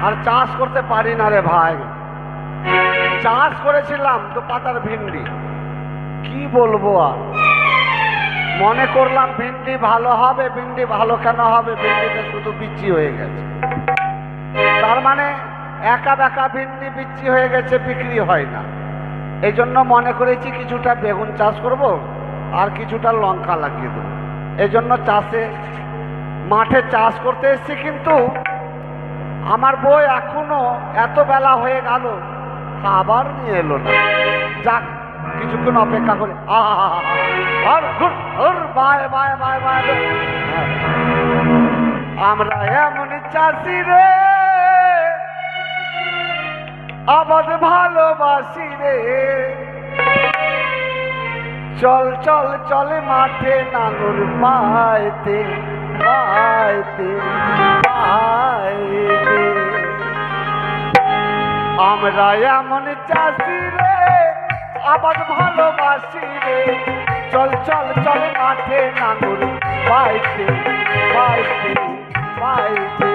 আর চাষ করতে পারি না রে ভাই। চাষ করেছিলাম তো পাতার ভিন্ডি, কি বলবো আর। মনে করলাম ভিন্ডি ভালো হবে, ভিন্ডি ভালো কেন হবে, ভিন্ডিতে শুধু বিচি হয়ে গেছে। তার মানে একা বেকা ভিন্ডি বিচি হয়ে গেছে, বিক্রি হয় না। এই জন্য মনে করেছি কিছুটা বেগুন চাষ করব আর কিছুটা লঙ্কা লাগিয়ে দেবো। এই জন্য মাঠে চাষ করতে এসেছি। কিন্তু আমার বউ এখনো এত বেলা হয়ে গেল খাবার নিয়ে এলো না। যাক, কিছুক্ষণ অপেক্ষা করে আমরা এমন চাষি রে, আবাদ ভালোবাসি রে। চল চল চলে মাঠে নাঙল পাইতে পাইতে পাইতে। আমরা এমন চাষি রে, আবাদ ভালোবাসি রে। চল চল চলে মাঠে নাঙল পাইতে পাইতে পাইতে।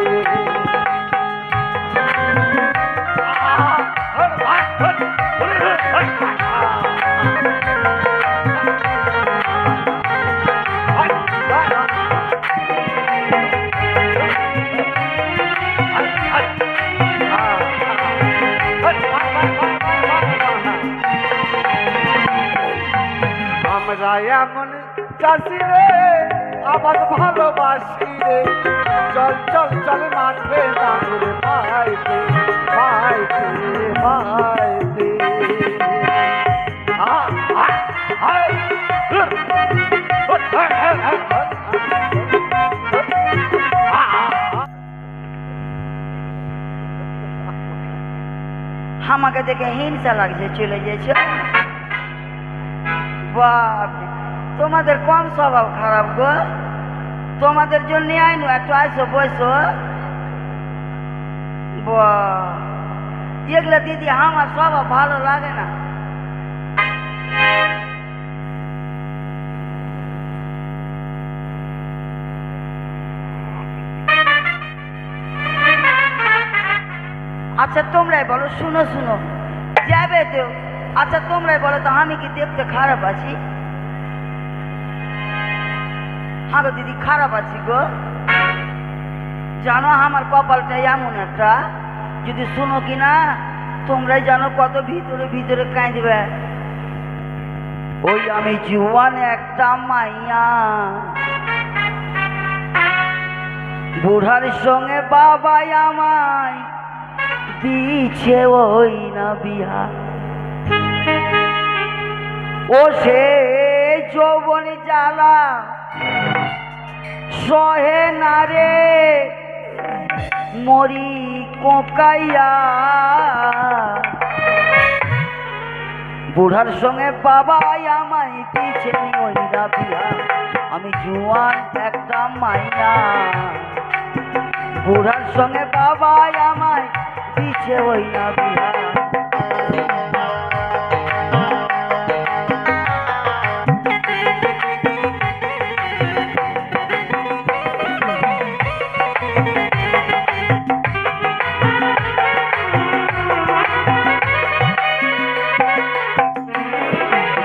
আমরা এমন চাষি রে, আবার ভালোবাসি রে। চল চল চল মাঠে নাঙল পাইতে পাইতে পাইতে। আমাকে দেখে হিংসা লাগছে, চলে গেছে। বাপ, তোমাদের কম স্বভাব খারাপ গো। তোমাদের জন্য আইনু, একটু আইসো বসো। এগুলা দিদি আমার স্বভাব ভালো লাগে না। আচ্ছা তোমরাই বলো, শুনো শুনো যাবে তো। আচ্ছা তোমরাই বলো তো, আমি কি দেখতে খারাপ আছি? হ্যাঁ গো দিদি, খারাপ আছি গো। জানো আমার কপালটা এমন একটা, যদি শুনো কি না তোমরাই জানো কত ভিতরে ভিতরে কাঁদবে। ওই আমি জুয়ান একটা মাইয়া, বুড়ার সঙ্গে বাবাই আমায় দিছে ওই না বিহা। ও সে যৌবন জ্বালা সহে না রে, মরি কোকাইয়া। বুড়ার সঙ্গে বাবাই আমায় দিছে ওই না বিহা। আমি জুয়ান একটা মাইয়া, বুড়ার সঙ্গে বাবাই আমায় দিছে ওই না বিহা।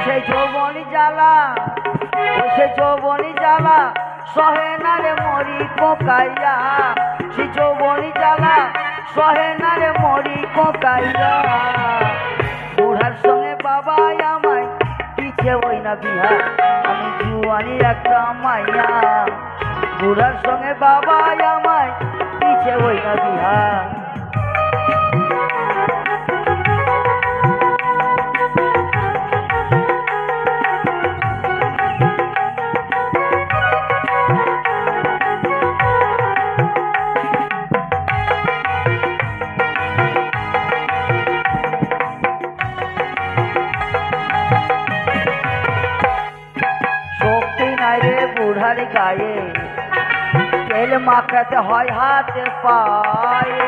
সেই যৌবনী জ্বালা, সে যৌবনী জ্বালা সহে না রে, মরি কোকাইয়া। সে যৌবনী জ্বালা সহে না রে, মরি কোকাইয়া। বুড়ার সঙ্গে বাবাই আমায় দিছে ওই না বিহা। আমি জুয়ানি একটা মাইয়া, বুড়ার সঙ্গে বাবাই আমায় দিছে ওই না বিহা। বুড়ার গায়ে তেল মাখাতে হয় হাতে পায়ে।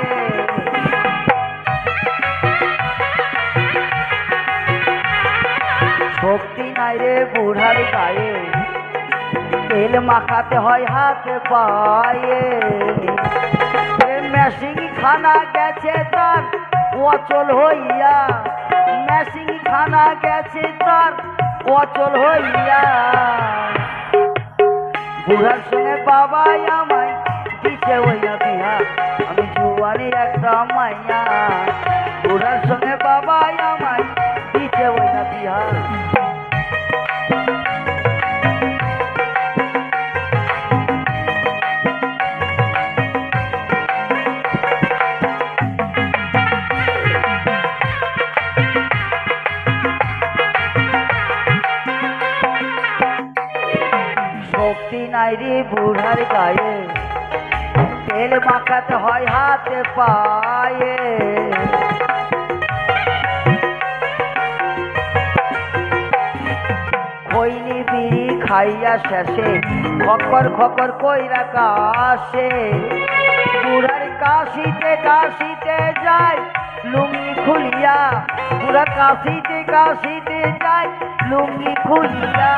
শক্তি নাই রে বুড়ার গায়ে, তেল মাখাতে হয় হাতে পায়ে। প্রেম মেশিং খানা গেছে তার অচল হইয়া, মেশিং খানা গেছে তার অচল হইয়া। বুড়ার সঙ্গে বাবাই আমায় দিছে ওই না বিহা, আমি জুয়ানি একটা মাইয়া। বুড়ার সঙ্গে বাবাই আমায় দিছে ওই না বিহা। শক্তি নাই রে বুড়ার গায়ে, তেল মাখাতে হয় হাতে পায়ে। খৈনি বিড়ি খাইয়া শেষে খকর খকর কইরা কাশে। বুড়ার কাশিতে কাশিতে যায় লুঙ্গি খুলিয়া, বুড়া কাশিতে কাশিতে যায় লুঙ্গি খুলিয়া।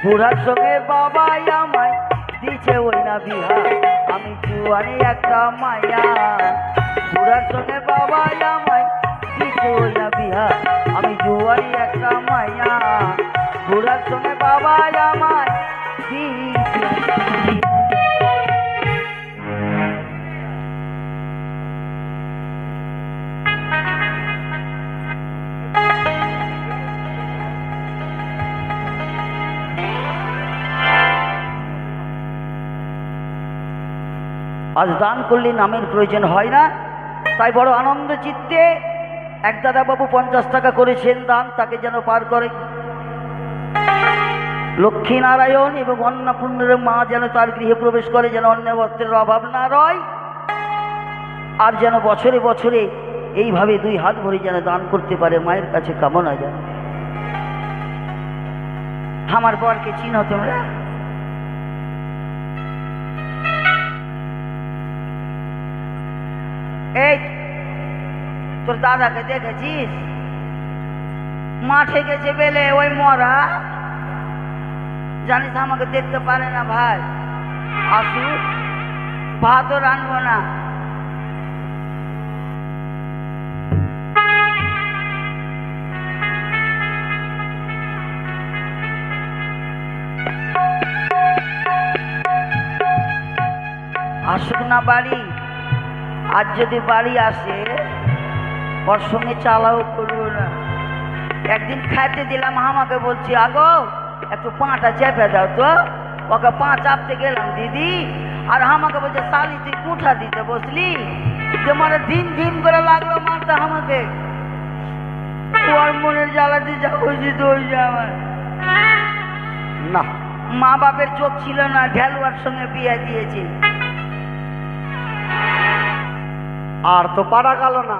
বুড়ার সঙ্গে বাবাই আমায় দিছে ওই না বিহা, আমি জুয়ানি একটা মাইয়া। বুড়ার সঙ্গে বাবাই আমায় দিছে ওই না বিহা, আমি জুয়ানি একটা মাইয়া। বুড়ার সঙ্গে বাবাই আমায় দিছে। আজ দান করলে নামের প্রয়োজন হয় না, তাই বড় আনন্দ চিত্তে এক দাদাবাবু 50 টাকা করেছেন দান, তাকে যেন পার করে। লক্ষ্মীনারায়ণ এবং অন্নপূর্ণের মা যেন তার গৃহে প্রবেশ করে, যেন অন্য বস্ত্রের অভাব না রয়, আর যেন বছরে বছরে এইভাবে 2 হাত ভরে যেন দান করতে পারে। মায়ের কাছে কামনা যেন। আমার বরকে চিনো তোমরা? এই তোর দাদাকে দেখেছিস? মাঠে গেছে বেলে ওই মরা, জানিস আমাকে দেখতে পারে না ভাই। আসুক, ভাতও রানবো না। আসুক না বাড়ি, আজ যদি বাড়ি আসে ওর সঙ্গে চালাও করবো না। একদিন খাইতে দিলাম, আমাকে বলছি আগো একটু পাটা চেপে দাও তো। ওকে পা চাপতে গেলাম দিদি, আর আমাকে বলছে শালি তুই কুঠা দিতে বসলি, যে মানে দিন দিন করে লাগলো মারতে আমাকে। ওর মনের জ্বালাতে যা হয়েছে তো ওই যে আমার না, মা বাপের চোখ ছিল না, ঢেলুয়ার সঙ্গে বিয়ে দিয়েছে। আর তো পারা গেল না,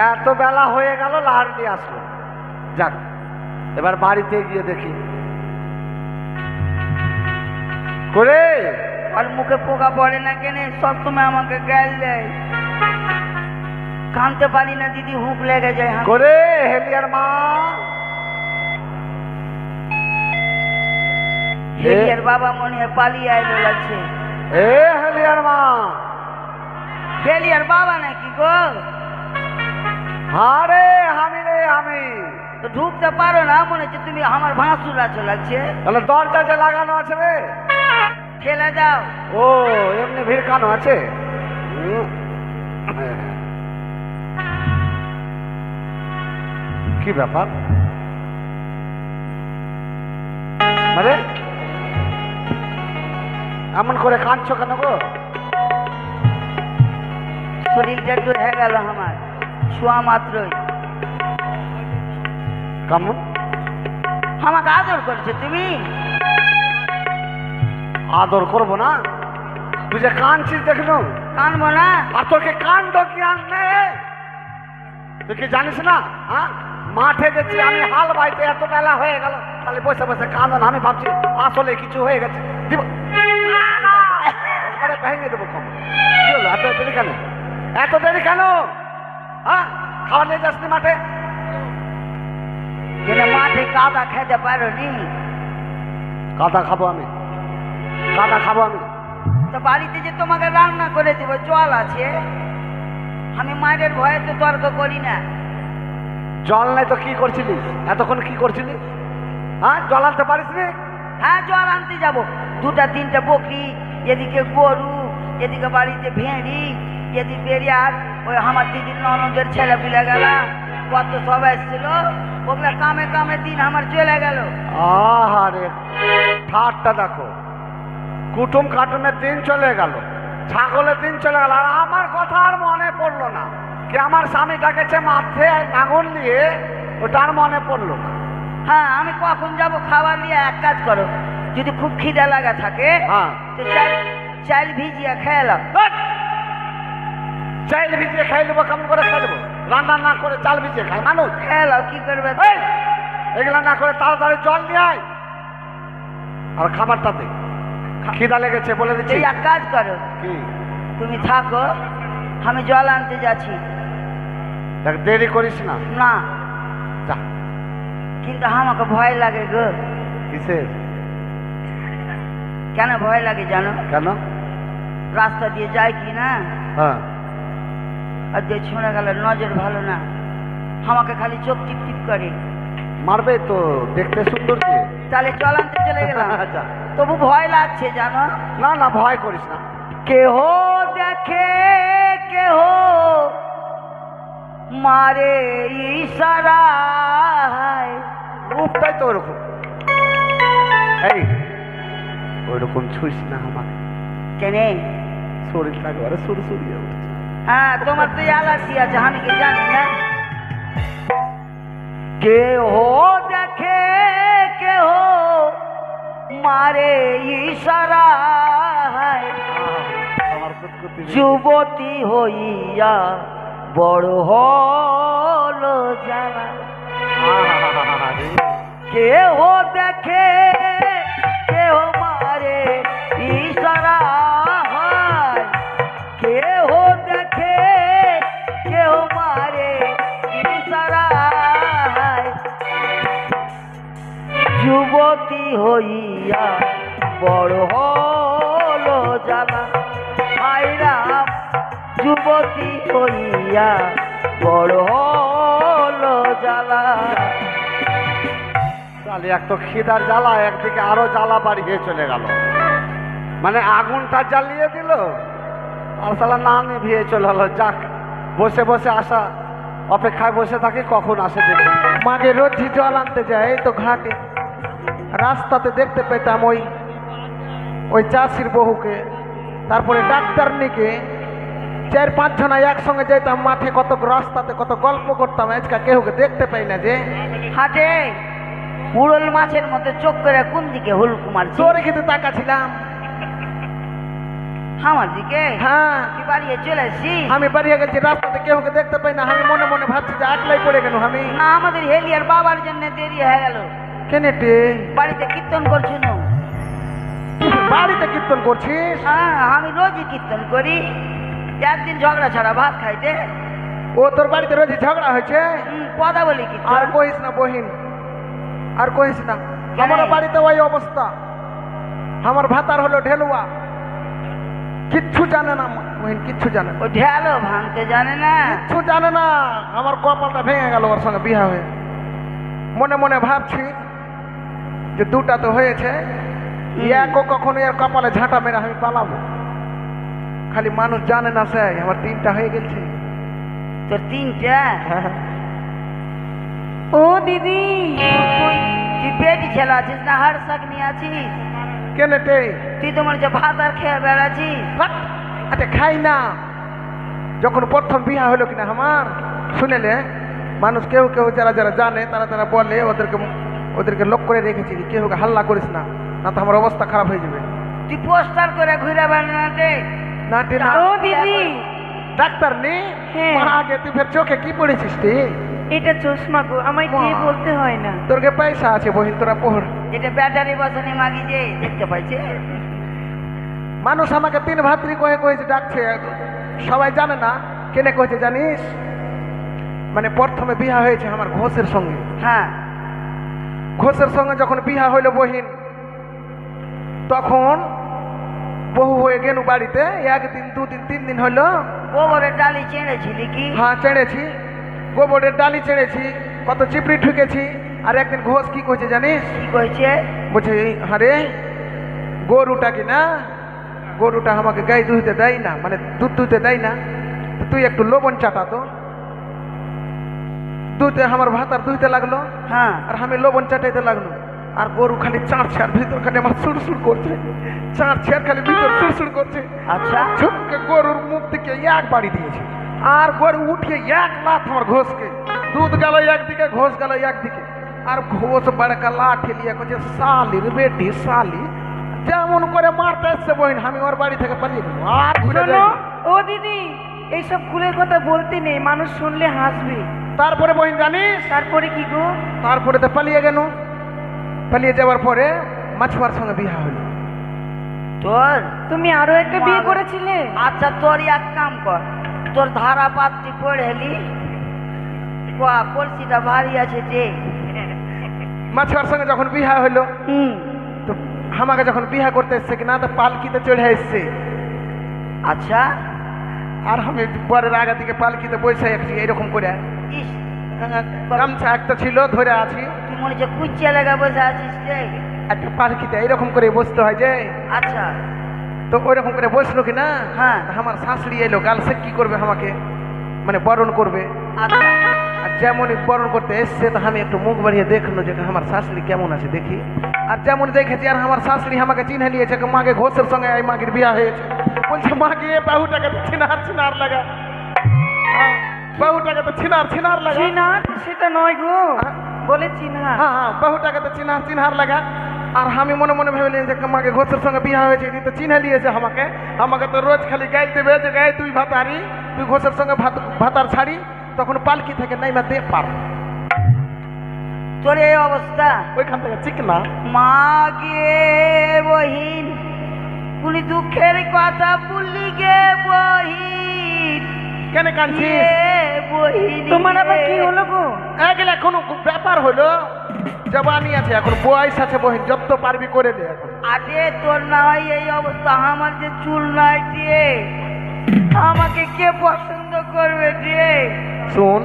এত বেলা হয়ে গেল, লাহার দিয়ে আসলো। যাক, এবার বাড়িতে গিয়ে দেখি করে। আর মুখে পোকা পড়ে না কেন? সবসময় আমাকে গাল দেয়, কানতে পারি না দিদি, হুঁক লেগে যায় করে। হেলিয়ার মা, হেলিয়ার বাবা মনে হয় পালিয়ে আইলো লাগছে। এ হেলিয়ার মা, হেলিয়ার বাবা নাকি গো? আরে আমি রে, আমি তো ঢুকতে পারো না, মনে হচ্ছে তুমি আমার ভাঁসুর আছো লাগছে। তাহলে দরজা যে লাগানো আছে রে, ঠেলে দাও। ও এমনি ভিড়কানো আছে। কি ব্যাপার? আরে এমন করে কাঁদছো কেন গো? শরীরটা একটু হয়ে গেল আমার, ছোঁয়া মাত্রই। কেমন আমাকে আদর করছো তুমি? আদর করবো না? তুই যে কাঁদছিস দেখলো, কানবো না? আর তোকে কাণ্ড কি আনবে? তুই কি জানিস না? হ্যাঁ, মাঠে গেছি আমি হাল বাইতে, এত বেলা হয়ে গেল, তাহলে বসে বসে কাঁদন। আমি ভাবছি আসলে কিছু হয়ে গেছে, দিব ভেঙে দেবো। কম কি হলো? এত দেরি কেন? এত দেরি কেন? হ্যাঁ, খাওয়া নিয়ে যাসনি মাঠে? মাঠে কাদা খেতে পারো নি? কাদা খাবো আমি, কাদা খাবো আমি? তো বাড়িতে যে তোমাকে রান্না করে দেব জল আছে, আমি মায়ের ভয়ে তো তর্ক করি না। জল নাই তো কি করছিলিস এতক্ষণ, কি করছিলি? হ্যাঁ, জল আনতে পারিস নি? হ্যাঁ, জল আনতে যাব। দুটা তিনটা বকরি, এদিকে গরু, এদিকে বাড়িতে ভেড়ি, এদিকে বেরিয়ার, ওই আমার দিদির ননদের ছেলে পিলে গেল, কত সব এসেছিল, ওগুলা কামে কামে দিন আমার চলে গেল। আহারে, ঠাটটা দেখো, কুটুম কাটুমের দিন চলে গেল, ছাগলের দিন চলে গেল, আর আমার কথা আর মনে পড়লো না। কি আমার স্বামীটাকে মাঠে নাঙল নিয়ে, ওটা আর মনে পড়লো না। হ্যাঁ, আমি কখন যাব খাবার নিয়ে? এক কাজ করো, যদি খুব খিদে লাগা থাকে হ্যাঁ, তো চাল ভিজিয়ে খেলাম। চাল ভিজিয়ে খাই দেবো? কেমন করে খাই দেবো? রান্না না করে চাল ভিজিয়ে খায় মানুষ? খেলাও, কি করবে? এই, এগুলা না করে তাড়াতাড়ি জল নিয়ে আয় আর খাবারটা দে, খিদা লেগেছে বলে দিচ্ছি। এক কাজ করো, কি? তুমি থাকো, আমি জল আনতে যাচ্ছি। দেখ, দেরি করিস না। না, যা। কিন্তু আমাকে ভয় লাগে গো। কিসের? কেন ভয় লাগে জানো? কেন? রাস্তা দিয়ে যায় কি না, হ্যাঁ, আর যে ছুঁড়ে গেল নজর ভালো না, আমাকে খালি চোখ টিপ টিপ করে। মারবে তো, দেখতে সুন্দর কি। তাহলে জল আনতে চলে গেলাম। আচ্ছা। তবু ভয় লাগছে জানো। না না, ভয় করিস না। কেহ দেখে কেহ মারে ইশারায়। রূপটাই তো ওরকম। এই, ওইরকম ছুঁইস না আমাকে। কেনে? শরীরটা একবারে সুরসুরিয়ে উঠছে। হ্যাঁ, তোমার তো অ্যালার্জি আছে, আমি কি জানি না। কেহ দেখে কেহ মারে ইশারায়, আমার কুতকুতি যুবতী হইয়া বড় হলো জ্বালা। আহাহাহাহারে। কেহ দেখে কেহ মারে ইশারায়, কেহ দেখে কেহ মারে ইশারায়, যুবতী হইয়া বড় হলো জ্বালা। মাইরাম, যুবতী হইয়া বড় হলো জ্বালা। তাহলে এক তো খিদার জ্বালা, একদিকে আরো জ্বালা বাড়িয়ে চলে গেল। মানে আগুনটা জ্বালিয়ে দিল আর সালা না নিভিয়ে চলে গেল। যাক, বসে বসে আসা অপেক্ষায় বসে থাকি কখন আসে দেখি। মাঝে রোজই জল আনতে যায়, এই তো ঘাটে রাস্তাতে দেখতে পেতাম ওই চাষির বহুকে, তারপরে ডাক্তারনিকে, 4-5 জনা একসঙ্গে যেতাম মাঠে, কত রাস্তাতে কত গল্প করতাম। আজকে কেউকে দেখতে পাই না যে। হাটে উড়ল মাছের মতো চোখ করে কোন দিকে হুলকু মারছে? তোরে খেতে তাকাছিলাম। আমার দিকে? হ্যাঁ, কি বাড়িয়ে চলে এসছি? আমি বাড়িয়ে গেছি, রাস্তাতে কেউকে দেখতে পাই না। আমি মনে মনে ভাবছি যে একলাই পড়ে গেল আমি। না, আমাদের হেলিয়ার বাবার জন্য দেরি হয়ে গেল। কেনেটে? বাড়িতে কীর্তন করছি না। বাড়িতে কীর্তন করছিস? হ্যাঁ, আমি রোজই কীর্তন করি, একদিন ঝগড়া ছাড়া ভাত খাইতে। ও তোর বাড়িতে রোজই ঝগড়া হয়েছে? কথা বলি কি? আর কইস না বহিন, আর কইস না। আমার বাড়িতে ওই অবস্থা। আমার ভাতার হলো ঢেলুয়া, কিচ্ছু জানে না বহিন, কিচ্ছু জানে না। ও ঢেলো ভাঙতে জানে না, কিচ্ছু জানে না। আমার কপালটা ভেঙে গেল ওর সঙ্গে বিয়া হয়ে। মনে মনে ভাবছি যে দুটা তো হয়েছে, একও কখনো এর কপালে ঝাঁটা মেরে আমি পালাবো। খালি মানুষ জানে না সে আমার 3টা হয়ে গেছে। তোর 3টা? ও দিদি, তুই পেটি ছেলে আছিস না হাড় শাক নিয়ে আছিস? কেনেটে? তুই তোমার যে ভাত আর খেয়ে বেড়াচ্ছিস। আচ্ছা, খাই না। যখন প্রথম বিয়া হলো কিনা আমার, শুনেলে মানুষ কেউ কেউ যারা যারা জানে তারা তারা বলে, ওদেরকে লোক করে রেখেছি, কেউ হাল্লা করিস না, না তো আমার অবস্থা খারাপ হয়ে যাবে। তুই পোস্টার করে ঘুরে বেড়াতে? না ও দিদি, ডাক্তার নে। হ্যাঁ। আগে তুই ফের চোখে কি পড়েছিস রে? এটা চশমা গো, আমায় কি বলতে হয় না। তোর কে পয়সা আছে বহিন, তোরা পড়। এটা ব্যাটারি বসানি মাগি যে দেখতে পাইছে। মানুষ আমাকে 3 ভাত্রী কয়েছে ডাকছে, সবাই জানে না। কেনে কয়েছে জানিস? মানে প্রথমে বিয়া হয়েছে আমার ঘোষের সঙ্গে। হ্যাঁ, ঘোষের সঙ্গে যখন বিয়া হইল বহিন, তখন বহু হয়ে গেল বাড়িতে, একদিন দুদিন 3 দিন হলো। গোবরের ডালি চেনেছিলি কি? হ্যাঁ চেড়েছি, গোবরের ডালি চেড়েছি, কত চিপড়ি ঠুকেছি। আর একদিন ঘোষ কি কইছে জানিস? কি কইছে? বলছে আরে গরুটা কি না, গরুটা আমাকে গায়ে দুইতে দেয় না, মানে দুধ দুইতে দেয় না, তো তুই একটু লবণ চাটা তো। দুধে আমার ভাত আর দুইতে লাগলো, হ্যাঁ। আর আমি লবণ চাটাইতে লাগলো। আর গরু খালি চাঁড়ছে আর ভিতর খালি আমার সুড়সুড় করছে, চাঁড়ছে আর খালি ভিতর সুড়সুড় করছে। আচ্ছা। ঝুঁকে গরুর মুখ থেকে এক বাড়ি দিয়েছে, আর গরু উঠিয়ে এক লাথ আমার ঘোষকে। দুধ গেল একদিকে, ঘোষ গেল একদিকে। আর ঘোষ বড়কা লাঠি নিয়ে করছে শালির বেটি শালি, যেমন করে মারতে এসছে বহিন, আমি ওর বাড়ি থেকে পালিয়ে গেলাম। আর ঘুরে শোনো যাইনি। ও দিদি, এইসব কুলের কথা বলতে নেই, মানুষ শুনলে হাসবে। তারপরে বহিন জানিস, তারপরে কি গো? তারপরে তো পালিয়ে গেল। পালিয়ে যাওয়ার পরে মাছুয়ার সঙ্গে বিয়ে হলো। তোর তুমি আরো একটা বিয়ে করেছিলে? আচ্ছা তোর এক কাম কর, তোর ধারা পাত্রী পড়েলি, কলসিটা ভারী আছে যে। মাছুয়ার সঙ্গে যখন বিয়ে হলো, হুম। তো আমাকে যখন বিয়ে করতে এসছে কিনা, তো পালকিতে চড়ে এসছে। আচ্ছা। আর আমি পরের আগা থেকে পালকিতে বসে আছি এরকম করে, ইস, গামছা একটা ছিল ধরে আছি, তুই মনে হচ্ছে কুচিয়া লাগা বসে আছিস রে। একটা পালকিতে এরকম করে বসতে হয় যে। আচ্ছা। তো ওইরকম করে বসলো কিনা, হ্যাঁ। আমার শাশুড়ি এলো, গাল সে কি করবে আমাকে, মানে বরণ করবে। আচ্ছা। আর যেমনই বরণ করতে এসছে, তো আমি একটু মুখ বাড়িয়ে দেখলো যে আমার শাশুড়ি কেমন আছে দেখি। আর যেমন দেখেছি, আর আমার শাশুড়ি আমাকে চিনে নিয়েছে, মাকে ঘোষের সঙ্গে এই মাগির বিয়া হয়েছে। বলছে মাকে এ বাহুটাকে তো ছিনার ছিনার লাগা, বাহুটাকে তো ছিনার ছিনার লাগা। চিনার? সেটা নয় গো, বলে চিনহার। হ্যাঁ হ্যাঁ, বাহুটাকে তো চিনার চিনহার লাগা। আর আমি মনে মনে ভেবেলেন যে মাকে ঘোষের সঙ্গে বিয়া হয়েছে, এদিন তো চিনে নিয়েছে আমাকে। আমাকে তো রোজ খালি গাইল দেবে যে গায়ে তুই ভাতারি, তুই ঘোষের সঙ্গে ভাতার ছাড়ি। তখন পালকি থেকে নাই মা দে পার, তোর এই অবস্থা। ওইখান থেকে চিকনা। মাগে বহিন, কুলি দুঃখের কথা বললি গে বহিন। কেন কাঁদছিস? বহিন তোমার আবার কি হলো গো? এগুলা কোনো ব্যাপার হলো? জবানি আছে এখন, বয়স আছে বহিন, যত পারবি করে নে এখন। আরে তোর না হয় এই অবস্থা, আমার যে চুল নাই রে, আমাকে কে পছন্দ করবে রে? শোন,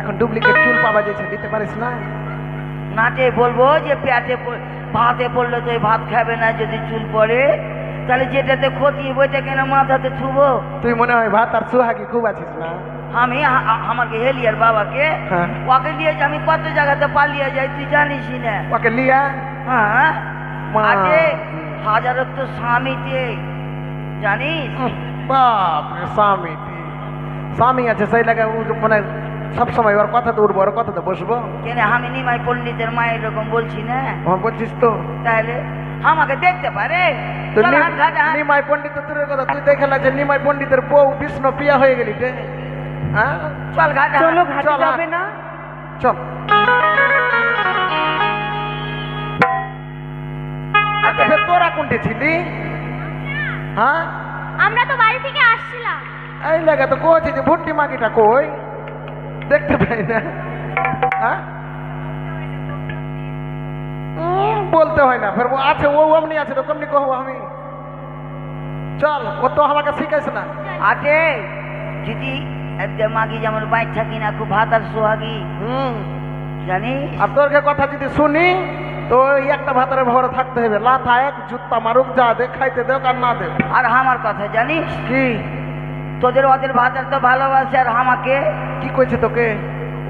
এখন ডুপ্লিকেট চুল পাওয়া যাচ্ছে, নিতে পারিস না? নাটে বলবো যে পেটে ভাতে পড়লে তো ভাত খাবে না, যদি চুল পড়ে তাহলে যেটাতে ক্ষতি বইটা কেন মাথাতে ছুবো? তুই মনে হয় ভাত আর সুহাগী খুব আছিস না? আমি আমাকে হেলিয়ার বাবাকে, হ্যাঁ। ওকে নিয়ে আমি কত জায়গাতে পালিয়ে যাই, তুই জানিস না? ওকে লিয়া হ্যাঁ। মা। আরে হাজারো তো স্বামীতে, জানিস? বাপ রে, স্বামী স্বামী আছে সেই লাগে, মানে সবসময় ওর কথাতে উঠবো, ওর কথাতে বসবো। কেন আমি নিমাই পণ্ডিতের মায়ের এরকম বলছি না? বলছিস তো? তাহলে আমাকে দেখতে পারে? তো চল হাত ঘাটে হাত। নিমাই পণ্ডিত দূরের কথা, তুই দেখে যে নিমাই পণ্ডিতের বউ বিষ্ণু প্রিয়া হয়ে গেলি রে। হ্যাঁ চল ঘাটে হাত। চলো ঘাটে চল, যাবে না? চল। আচ্ছা ফের তোরা কোনটে ছিলি? হ্যাঁ আমরা তো বাড়ি থেকে আসছিলাম। এই লাগে তো কোচ যে ভুট্টি মাগিটা কই দেখতে পাই না। হ্যাঁ বলতে হয় না, ফের আছে ও অমনি আছে তো কেমনি কহবো আমি? চল, ও তো আমাকে শিখাইছে না। আটে যদি একটা মাগি যেমন বাইক থাকি না, খুব ভাত আর সোহাগি, জানিস? আর তোর কথা যদি শুনি তো ওই একটা ভাতের ভরে থাকতে হবে, লাথা এক জুত্তা মারুক, যা দে খাইতে দেখ আর না দেখ। আর আমার কথা জানিস? কি তোদের ওদের ভাতার তো ভালোবাসে, আর আমাকে কি কইছে তোকে?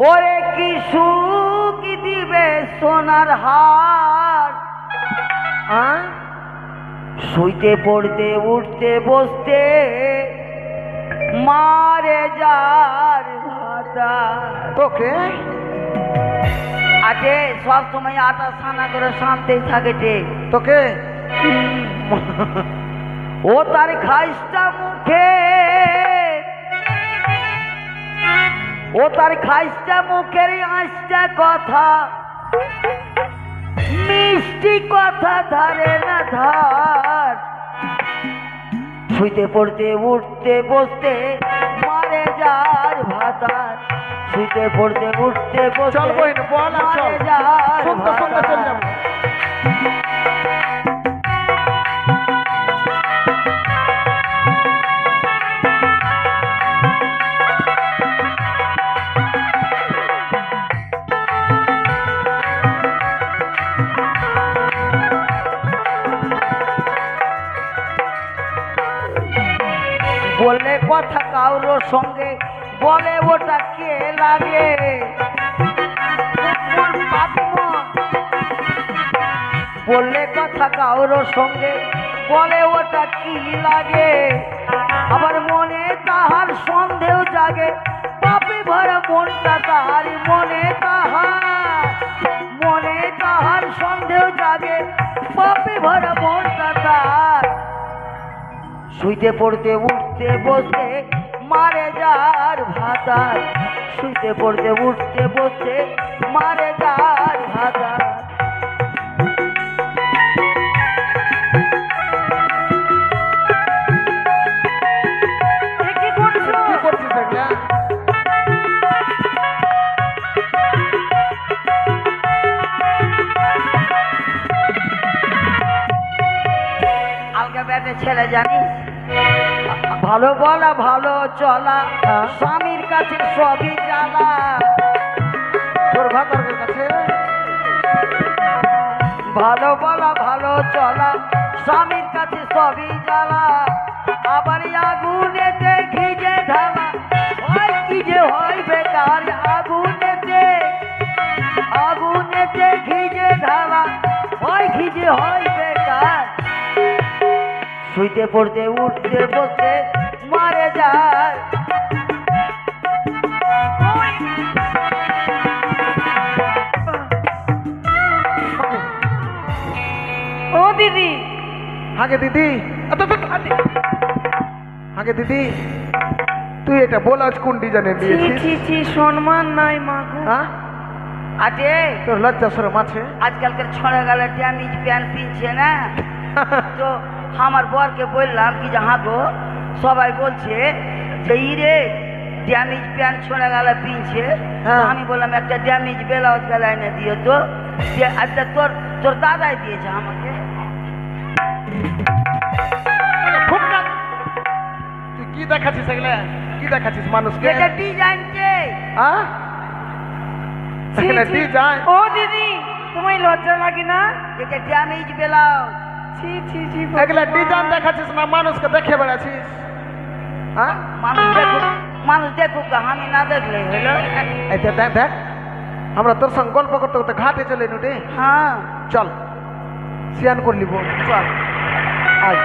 ওরে কি সুখ দিবে সোনার হার, হ্যাঁ শুইতে পড়তে উঠতে বসতে মারে যার ভাতা। তোকে আটে সব সময় আটা সানা করে শান্তি থাকে রে। তোকে ও তার খাইস্টা মুখে, ও তার খাইস্টা মুখের আইসটা কথা, মিষ্টি কথা ধারে না ধার, শুইতে পড়তে উঠতে বসতে মারে যার ভাতার, শুইতে পড়তে উঠতে বসতে চল বইন বল আর চল, মারে যার শুনতে শুনতে চল ভাতার। যাবো। কথা কারোর সঙ্গে বলে ওটা কে লাগে মন পাপি মন। বললে কথা কারোর সঙ্গে বলে ওটা কি লাগে আবার মনে তাহার সন্দেহ জাগে পাপি ভরা মনটা তাহার মনে তাহার সন্দেহ জাগে পাপি ভরা মনটা তার শুইতে পড়তে উঠতে বসতে মারে যার ভাতার শুইতে পড়তে উঠতে বসতে মারে যার ভাতার। কি করছো? কি করছিস এগুলা? আলগা ব্যাটে ছেলে জানিস ভালো বলা ভালো চলা হ্যাঁ। স্বামীর কাছে সবই জ্বালা তোর ভাতার কাছে ভালো বলা ভালো চলা স্বামীর কাছে সবই জ্বালা আবার আগুনেতে ঘিজে ঢালা হয় কি যে হয় বেকার আগুনেতে ঘিজে ঢালা হয় কি যে হয় বেকার শুইতে পড়তে উঠতে বসতে মারে যায় ও দিদি আগে দিদি আগে দিদি তুই এটা বল আজ কোন ডিজাইনের ছি দিয়েছিস? ছি ছি সম্মান নাই মাগো। হ্যাঁ আছে তোর লজ্জা সরম আছে? আজকালকার ছড়া গেলে ড্যামেজ প্যান্ট পিনছে না তো আমার বরকে বললাম কি যে হ্যাঁ গো সবাই বলছে যে ইরে ড্যামেজ প্যান্ট ছড়া গেলে পিনছে হ্যাঁ। আমি বললাম একটা ড্যামেজ ব্লাউজ গলায় না দিয়ে তো আচ্ছা তোর তোর দাদাই দিয়েছে আমাকে তুই কি দেখাচ্ছিস এগুলা? কি দেখাচ্ছিস মানুষকে? এটা ডিজাইনছে হ্যাঁ ছি, এগুলা ছি। ডিজাইন? ও দিদি তোমায় লজ্জা লাগে না? এটা ড্যামেজ ব্লাউজ ছি ছি ছি এগুলা ডিজাইন দেখাচ্ছিস না মানুষকে দেখে বেড়াচ্ছিস? হ্যাঁ মানুষ দেখুক আমি না দেখলে হলো এটা দেখ দেখ আমরা তোর সঙ্গে গল্প করতে করতে ঘাটে চলে নু রে। হ্যাঁ চল সিয়ান করলি বল চল আয়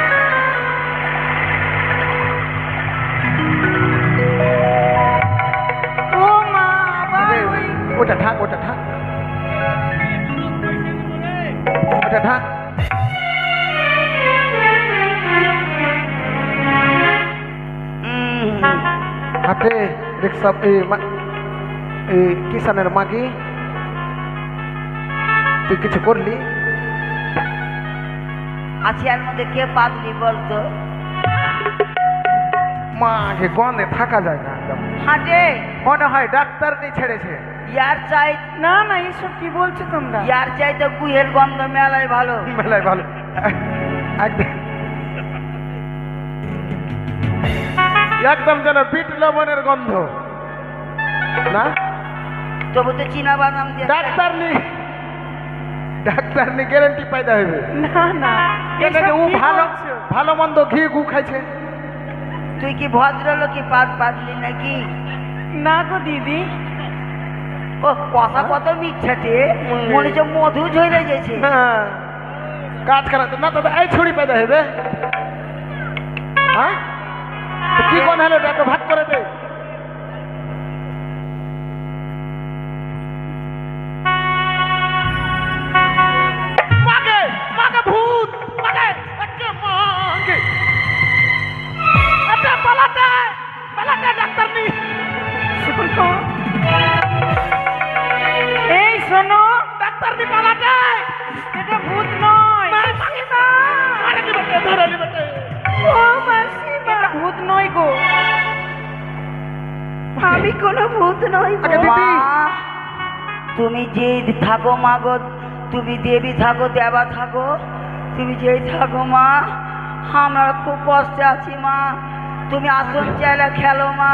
ও মা আবার ওই ওটা ঢাক ওটা ঢাক ওটা ঢাক হাটে রিক্সা এই কিষানের মাগি তুই কিছু করলি? আছি এর মধ্যে কে পাগলি বলতো মাকে গন্ধে থাকা যায় না একদম। হাঁটে মনে হয় ডাক্তার নিয়ে ছেড়েছে। ইয়ার চাই না না এসব কি বলছো তোমরা? ইয়ার চাইতে গুহের গন্ধ মেলায় ভালো মেলায় ভালো একদম একদম যেন বিট লবণের গন্ধ না। তবু তো চীনা বাদাম দিয়ে ডাক্তার নি গ্যারান্টি পাইতে হবে। না না এটা যে ও এসব কি ভালো বলছো? ভালো মন্দ ঘি গু খাইছে। তুই কি ভদ্রলোক কি পাগলি নাকি? না গো দিদি ও কথা কত মিথ্যাতে মনে হচ্ছে মধু ঝরে গেছে হ্যাঁ কাজ খারাপ না তো এই ছুরি পাইতে হবে। হ্যাঁ তো কি কোন হলো একটু ভাগ করে দে। মাগে মাগে ভূত মাগে একে মাগে এটা পালাতে ডাক্তার নি। শোনো এই শোনো ডাক্তার নি পালাতে এটা ভূত নয় আরে কি বলতে ধরে বলতে ও মাসি এটা ভূত নয় গো আমি কোনো ভূত নই গো আগে দিদি মা, তুমি যে থাকো মা গো তুমি দেবী থাকো দেবা থাকো তুমি যেই থাকো মা আমরা খুব কষ্টে আছি মা তুমি আসন চাইলে খেলো মা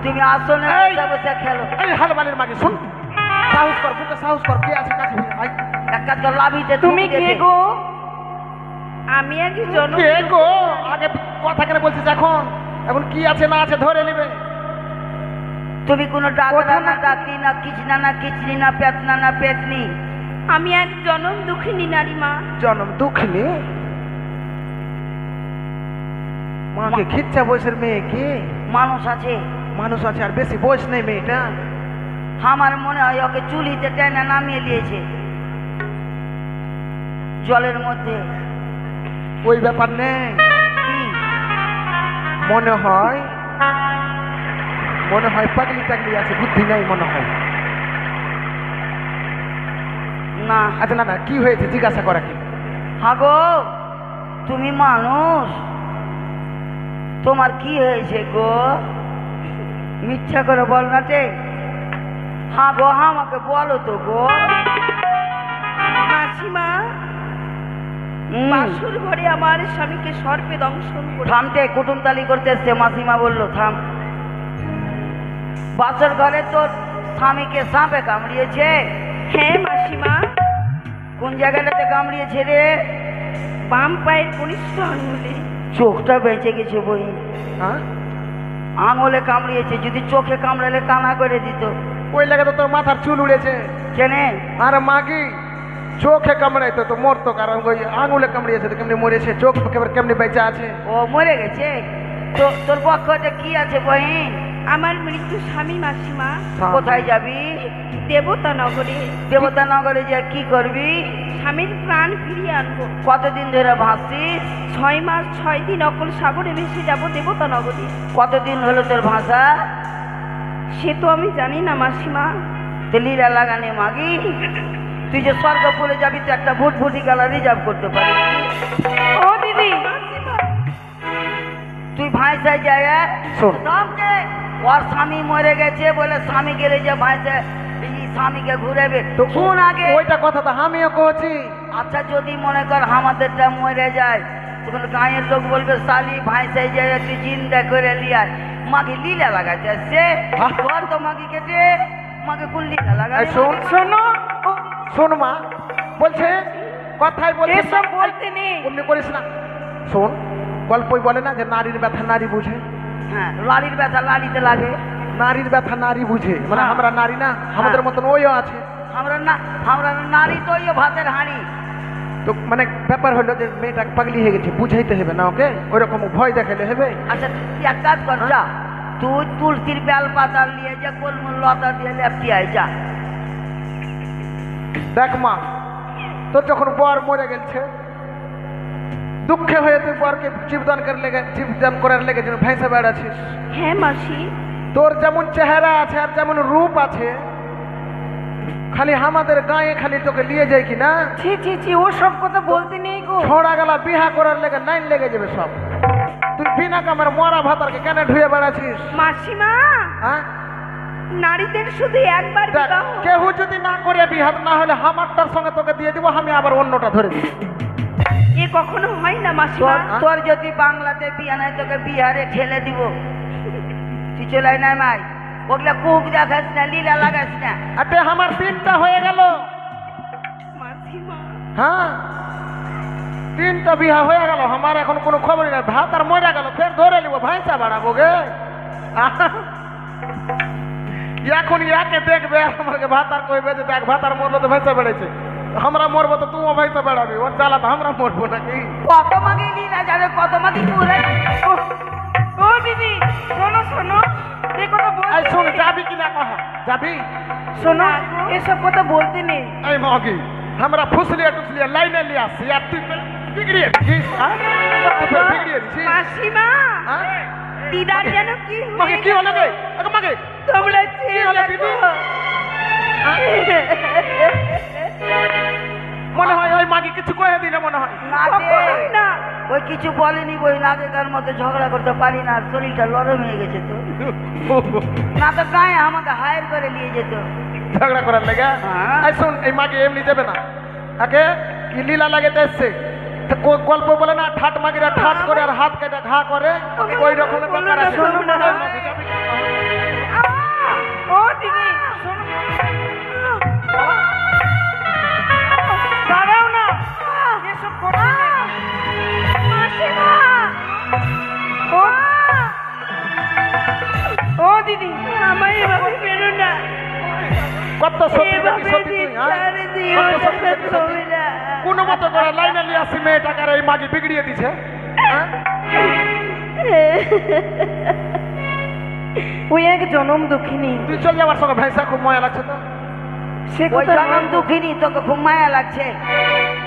তুমি আসনে এই! বসে বসে খেলো এই হালবালির মাগে শুন সাহস কর বুকে সাহস কর কে আছে কাছে আই এক কাজ কর লাভিতে তুমি কে গো আমি একজন কে গো আগে কথা কেন বলছিস এখন এখন কি আছে না আছে ধরে নেবে। তুমি কোনো ডাকনা না ডাকলি না কিচনা না কিচনি না পেতনা না পেতনি। আমি এক জনম দুঃখিনী নারী মা। জনম দুঃখিনী? মাকে খিচ্ছা বয়সের মেয়ে কি? মানুষ আছে, মানুষ আছে, আর বেশি বয়স নেই মেয়েটা। আমার মনে হয় ওকে চুলিতে টেনে নামিয়ে দিয়েছে জলের মধ্যে। ওই ব্যাপার নেই, কি মনে হয় পাগলি টাগলি আছে, বুদ্ধি নাই মনে হয়। না? আচ্ছা না না, কি হয়েছে জিজ্ঞাসা করা কি? হাগো তুমি মানুষ, তোমার কি হয়েছে গো? মিথ্যা করে বল না রে। হ্যাঁ গো, আমাকে বলো তো গো। মাসিমা, বাসুর ঘরে আমার স্বামীকে সর্পে দংশন করে। থামতে, কুটুমতালি করতে এসছে। মাসিমা বললো থাম। বাসর ঘরে তোর স্বামীকে সাপে কামড়িয়েছে? হ্যাঁ মাসিমা। কোন জায়গাটাতে কামড়িয়েছে রে? বাম পায়ের কনিষ্ঠ আঙুলে। চোখটা বেঁচে গেছে বই। হ্যাঁ, আঙুলে কামড়িয়েছে, যদি চোখে কামড়ালে কানা করে দিত। ওই লাগে তো তোর মাথার চুল উড়েছে। কেনে? আর মাগি চোখে কামড়াইতো তো মরতো, কারণ ওই আঙুলে কামড়িয়েছে তো কেমনি মরেছে, চোখ কেমনি বেঁচে আছে। ও মরে গেছে? তো তোর পক্ষটা কি আছে বহিন? আমার মৃত্যু স্বামী মাসিমা। কোথায় যাবি? দেবতা নগরে। দেবতা নগরে যা কি করবি? স্বামীর প্রাণ ফিরিয়ে আনবো। কতদিন ধরে ভাসছিস? 6 মাস 6 দিন অকল সাগরে ভেসে যাবো দেবতা নগরে। কতদিন হলো তোর ভাষা? সে তো আমি জানি না মাসিমা। লীলা লাগানে মাগি, তুই যে স্বর্গপুরে যাবি তো একটা ভুটভুটি গালা রিজার্ভ করতে পারিস। ও দিদি, তুই ভাইসায় যায় শোন। ওর স্বামী মরে গেছে বলে স্বামী গেলে যে ভাইসা স্বামীকে ঘুরেবে তো শুন আগে। ওইটা কথা তো আমিও কইছি। আচ্ছা যদি মনে কর আমাদেরটা মরে যায়, তখন গাঁয়ের লোক বলবে শালি ভাইসায় যায় তুই জিন্দা করে লিয়ায়। মাকে লীলা লাগাচ্ছে সে ঘর তো মাকে কেটে মাকে কোন লীলা লাগা? শোন শোনো, শোন মা বলছে, কথাই বলছে এসব বলতে নেই। অমনি করিস না। শোন, গল্পই বলে না যে নারীর ব্যথা নারী বুঝে। হ্যাঁ, লাড়ির ব্যথা লাড়িতে লাগে। নারীর ব্যথা নারী বুঝে, মানে হ্যাঁ। আমরা নারী না, আমাদের মতন ওইও আছে। আমরা নারী তো ওই ভাতের হাঁড়ি। তো মানে ব্যাপার হলো যে মেয়েটা পাগলি হয়ে গেছে, বুঝাইতে হবে না ওকে, ওই রকম ভয় দেখাইলে হবে। আচ্ছা তুই এক কাজ কর, যা তুই তুলসির বেল পাতা নিয়ে যা, কোলমুল লতা দিয়ে লেপটি আয় যা। দেখ মা, তোর যখন বর মরে গেছে, দুঃখে হয়ে তুই বরকে জীবদান করার লেগে যেন ভেসে বেড়াচ্ছিস। হ্যাঁ মাসি। তোর যেমন চেহারা আছে আর যেমন রূপ আছে, খালি আমাদের গায়ে খালি তোকে নিয়ে যায় কি না, ছি ছি ছি, ও সব কথা বলতে নেই গো। ছড়া গেলা বিহা করার লেগে লাইন লেগে যাবে সব। তুই বিনা কামের মরা ভাতারকে কেন ঢুয়ে বেড়াচ্ছিস? মাসিমা, হ্যাঁ, নারীদের শুধু একবার দেখ, বিবাহ। কেউ যদি না করে বিহাত না হলে আমারটার সঙ্গে তোকে দিয়ে দিব, আমি আবার অন্যটা ধরে দিব। এ কখনো হয় না মাসিমা। তোর যদি বাংলাতে বিয়ে নাই তোকে বিহারে ঠেলে দিব। তুই চলে আয় না মাই, ওগুলা কুক দেখাস না, লীলা লাগাস না। আরে আমার 3টা হয়ে গেল। মাসিমা, হ্যাঁ, 3টা বিহা হয়ে গেল, আমার এখন কোনো খবরই নাই। ভাত আর মরে গেল, ফের ধরে নিব, ভাইসা বাড়াবো গে। এখন ইয়াকে দেখবে আর আমাকে ভাত আর কইবে যে দেখ ভাত আর মরলো তো ভাইসা বেড়েছে, আমরা মরবো তো তুইও ভাইসা বেড়াবি, ওর জ্বালা তো আমরা মরবো নাকি? কত মাগে লীলা যাবে, কত মাগে পুরে। ও দিদি শোনো শোনো, এ কথা এই বলতে শোন, নেই। যাবি কিনা কহা? যাবি? শোনো, এসব কথা বলতে নেই। এই মগি, আমরা ফুসলিয়া টুসলিয়া লাইনে নিয়ে আসছি আর তুই বিগড়িয়ে দিছিস। হ্যাঁ, তুই ফের বিগড়িয়ে দিছিস। মাসিমা, হ্যাঁ, দিদার যেন কি মাগে কি হলো গে? মাগে তোমরা কি হলো দিদি? মনে হয় ওই মাগি কিছু কয়ে দিলে মনে হয়। না রে, কখনোই না। ওই কিছু বলেনি বই, আগেকার মতো ঝগড়া করতে পারি না, আর শরীরটা নরম হয়ে গেছে তো। না তো গায়ে আমাকে হায়ার করে নিয়ে যেত। ঝগড়া করার লেগে? হ্যাঁ। এই শোন, এই মাগি এমনি যাবে না, একে কি লীলা লাগাতে এসছে। গল্প বলে না, ঠাট মাগিরা ঠাট করে আর হাত কেটে ঘা করে, ওই রকমের ব্যাপার আছে। শোনো না। এই মাগি যাবে কি? ও দিদি শোনো, দাঁড়াও না, এসব করতে নেই। মাসিমা, ও কত সত্যি নাকি এভাবে সত্যি তুই, হ্যাঁ? ধিক্কার দিও কত সত্যি না নাকি সত্যি? তোমরা। কোনো মতো করে লাইনে নিয়ে আসি মেয়েটাকে এই মাগি বিগড়িয়ে দিছে, হ্যাঁ? ওই এক জনম দুঃখিনী, তুই চল যাবার সঙ্গে ভেসা খুব মজা লাগছে তো। সে ওই কথা জনম দুঃখিনী, তোকে খুব মায়া লাগছে,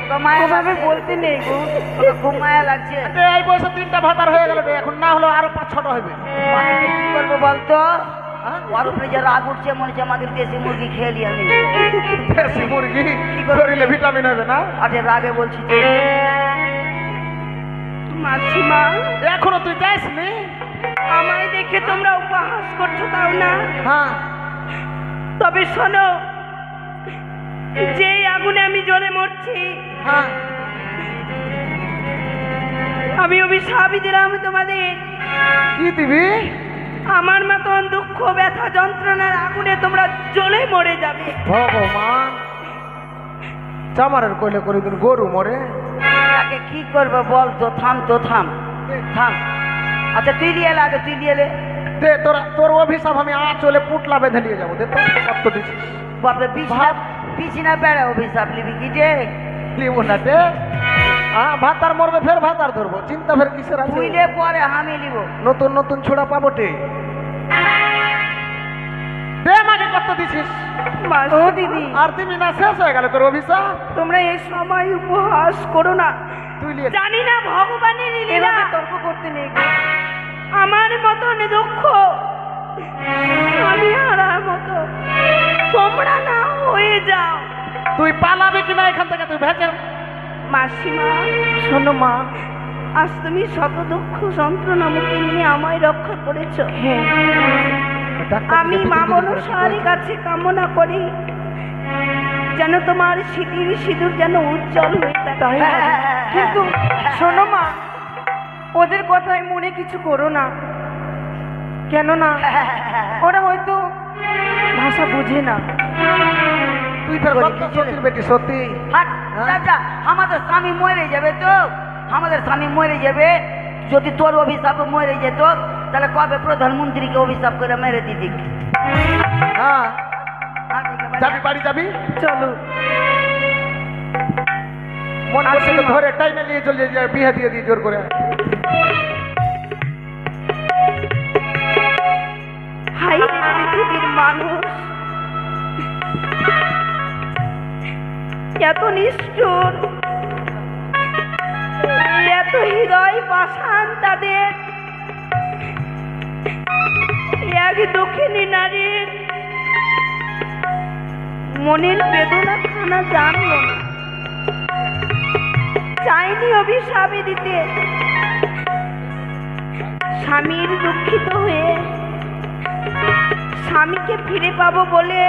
তোকে মায়া ওভাবে লাগছে? বলতে নেই গো। তোকে খুব মায়া লাগছে। এ, এই বয়সে 3টা ভাতার হয়ে গেল রে, এখন না হলেও আরো 5-6টা হবে। মানে তুই কি করবো বলতো? হ্যাঁ? ওর উপরে যে রাগ উঠছে মনে হচ্ছে আমাদের দেশি মুরগি খেয়ে নিয়ে আমি। দেশি মুরগি কি করবি? শরীরে ভিটামিন হবে না। আরে রাগে বলছি যে মাসিমা, এখনো তুই যাসনি? আমায় দেখে তোমরা উপহাস করছো তাও না? হ্যাঁ তবে শোনো, যেই আগুনে আমি জ্বলে মরছি, হ্যাঁ। আমি অভিশাপ দিলাম তোমাদের। কি দিবি? আমার মতন দুঃখ ব্যথা যন্ত্রণার আগুনে তোমরা জ্বলে মরে যাবে। ভগবান, চামারের কইলে করে দিন গরু মরে। তাকে কি করবো বল তো? থাম তো, থাম থাম। আচ্ছা তুই নিয়ে এলে আগে, তুই নিয়ে এলে। দে তোর অভিশাপ আমি চলে পুটলা বেঁধে নিয়ে যাবো। দে তো কত দিছিস? বাপরে বিছনা বেড়া অভিশাপ লিবি কি যে? লিব না দে। ভাতার মরবে, ফের ভাতার ধরবো, চিন্তা ফের কিসের আছে? তুইলে পরে আমি নিব। নতুন নতুন ছোড়া পাবো টে। দে মানে কত দিছিস? ও দিদি, আর তুমি না শেষ হয়ে গেল তোর অভিশাপ? তোমরা এই সময় উপহাস করো না। তুই নিয়ে জানি না ভগবানের লীলা, তর্ক করতে নেই গো। আমার মতন দুঃখ আমি হারার মতো তোমরা না হয়ে যাও। তুই পালাবি কিনা এখান থেকে? তুই ভেজে মাসিমা শোনো মা, আজ তুমি শত দুঃখ যন্ত্রণা মুখে নিয়ে আমায় রক্ষা করেছো। আমি মা মনসার কাছে কামনা করি যেন তোমার স্মৃতির সিঁদুর যেন উজ্জ্বল হয়ে থাকে। কিন্তু শোনো মা, ওদের কথায় মনে কিছু করো না, কেননা ওরা হয়তো ভাষা বুঝে না। তুই ফের কত সত্যির বেটি সত্যি। হাট, যা, আমাদের স্বামী মরে যাবে তো, আমাদের স্বামী মরে যাবে। যদি তোর অভিশাপ মরে যেত তাহলে কবে প্রধানমন্ত্রীকে অভিশাপ করে মেরে দিদি। হ্যাঁ যাবি, বাড়ি যাবি? চলো, মন করছে তো ধরে টাইনে নিয়ে চলে যায়, বিয়ে দিয়ে দিয়ে জোর করে। হাই রে পৃথিবীর মানুষ, এত নিষ্ঠুর, এত হৃদয় পাষাণ তাদের। এক দক্ষিণী নারীর মনের বেদনা খানা জানলো না, চাইনি অভিশাপে দিতে। স্বামীর দুঃখিত হয়ে স্বামীকে ফিরে পাবো বলে